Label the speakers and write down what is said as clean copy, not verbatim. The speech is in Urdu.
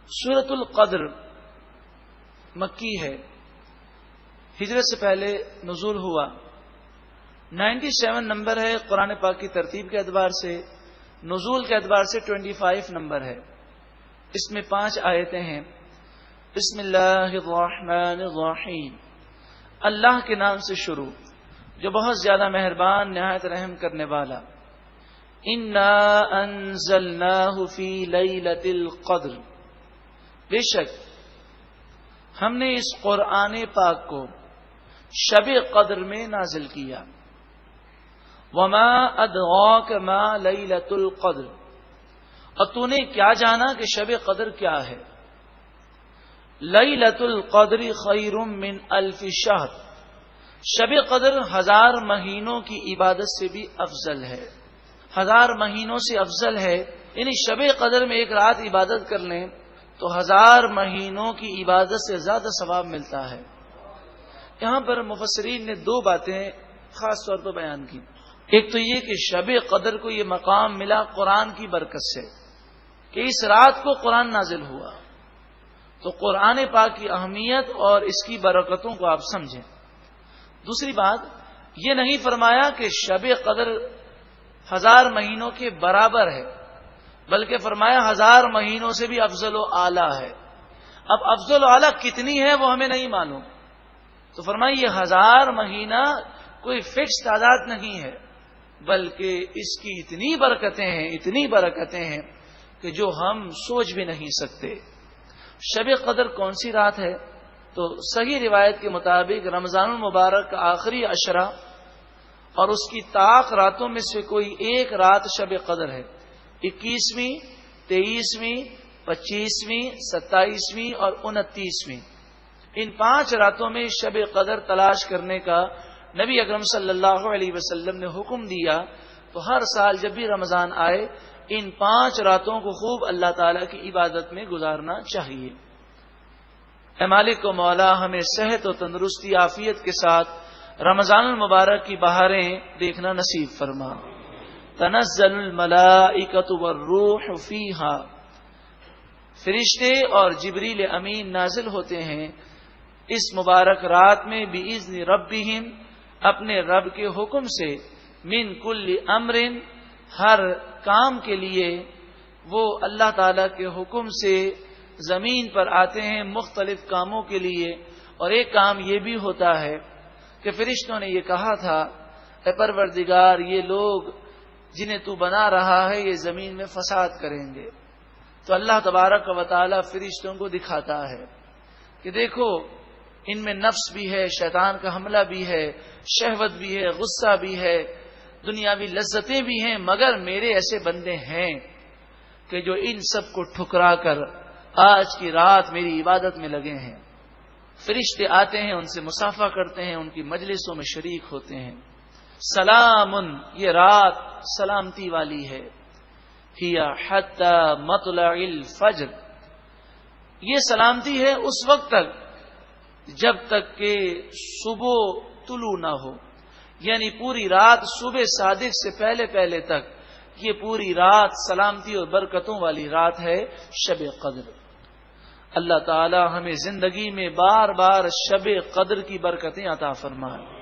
Speaker 1: سورۃ القدر مکی ہے، ہجرت سے پہلے نزول ہوا، 97 نمبر ہے قرآن پاک کی ترتیب کے اعتبار سے، نزول کے اعتبار سے 25 نمبر ہے۔ اس میں 5 آیتیں ہیں۔ بسم اللہ الرحمن الرحیم، اللہ کے نام سے شروع جو بہت زیادہ مہربان نہایت رحم کرنے والا۔ انا انزلناہ فی لیلۃ القدر، بے شک ہم نے اس قرآن پاک کو شب قدر میں نازل کیا۔ وما ادراک ما لیلۃ القدر، اور تو نے کیا جانا کہ شب قدر کیا ہے؟ لیلۃ القدر خیر من الف شہر، شب قدر 1000 مہینوں کی عبادت سے بھی افضل ہے، 1000 مہینوں سے افضل ہے۔ یعنی شب قدر میں ایک رات عبادت کر لیں تو 1000 مہینوں کی عبادت سے زیادہ ثواب ملتا ہے۔ یہاں پر مفسرین نے 2 باتیں خاص طور پر بیان کی۔ ایک تو یہ کہ شب قدر کو یہ مقام ملا قرآن کی برکت سے کہ اس رات کو قرآن نازل ہوا، تو قرآن پاک کی اہمیت اور اس کی برکتوں کو آپ سمجھیں۔ دوسری بات یہ نہیں فرمایا کہ شب قدر 1000 مہینوں کے برابر ہے، بلکہ فرمایا 1000 مہینوں سے بھی افضل و اعلیٰ ہے۔ اب افضل و اعلیٰ کتنی ہے وہ ہمیں نہیں معلوم، تو فرمایا یہ 1000 مہینہ کوئی فکس تعداد نہیں ہے، بلکہ اس کی اتنی برکتیں ہیں کہ جو ہم سوچ بھی نہیں سکتے۔ شب قدر کون سی رات ہے؟ تو صحیح روایت کے مطابق رمضان المبارک کا آخری عشرہ اور اس کی طاق راتوں میں سے کوئی ایک رات شب قدر ہے۔ 21ویں، 23ویں، 25ویں، 27ویں اور 29ویں، ان 5 راتوں میں شب قدر تلاش کرنے کا نبی اکرم صلی اللہ علیہ وسلم نے حکم دیا۔ تو ہر سال جب بھی رمضان آئے ان 5 راتوں کو خوب اللہ تعالی کی عبادت میں گزارنا چاہیے۔ اے مالک و مولا، ہمیں صحت و تندرستی عافیت کے ساتھ رمضان المبارک کی بہاریں دیکھنا نصیب فرما۔ تنزل الملائکۃ والروح فیہا، فرشتے اور جبریل امین نازل ہوتے ہیں اس مبارک رات میں بِإِذْنِ ربہم، اپنے رب کے حکم سے، من کل امر، ہر کام کے لیے وہ اللہ تعالی کے حکم سے زمین پر آتے ہیں مختلف کاموں کے لیے۔ اور ایک کام یہ بھی ہوتا ہے کہ فرشتوں نے یہ کہا تھا اے پروردگار یہ لوگ جنہیں تو بنا رہا ہے یہ زمین میں فساد کریں گے، تو اللہ تبارک و تعالی فرشتوں کو دکھاتا ہے کہ دیکھو ان میں نفس بھی ہے، شیطان کا حملہ بھی ہے، شہوت بھی ہے، غصہ بھی ہے، دنیاوی لذتیں بھی ہیں، مگر میرے ایسے بندے ہیں کہ جو ان سب کو ٹھکرا کر آج کی رات میری عبادت میں لگے ہیں۔ فرشتے آتے ہیں، ان سے مصافحہ کرتے ہیں، ان کی مجلسوں میں شریک ہوتے ہیں۔ سلام، یہ رات سلامتی والی ہے۔ ہی حتی مطلع الفجر، یہ سلامتی ہے اس وقت تک جب تک کہ صبح طلوع نہ ہو، یعنی پوری رات صبح صادق سے پہلے تک یہ پوری رات سلامتی اور برکتوں والی رات ہے شب قدر۔ اللہ تعالی ہمیں زندگی میں بار بار شب قدر کی برکتیں عطا فرمائے۔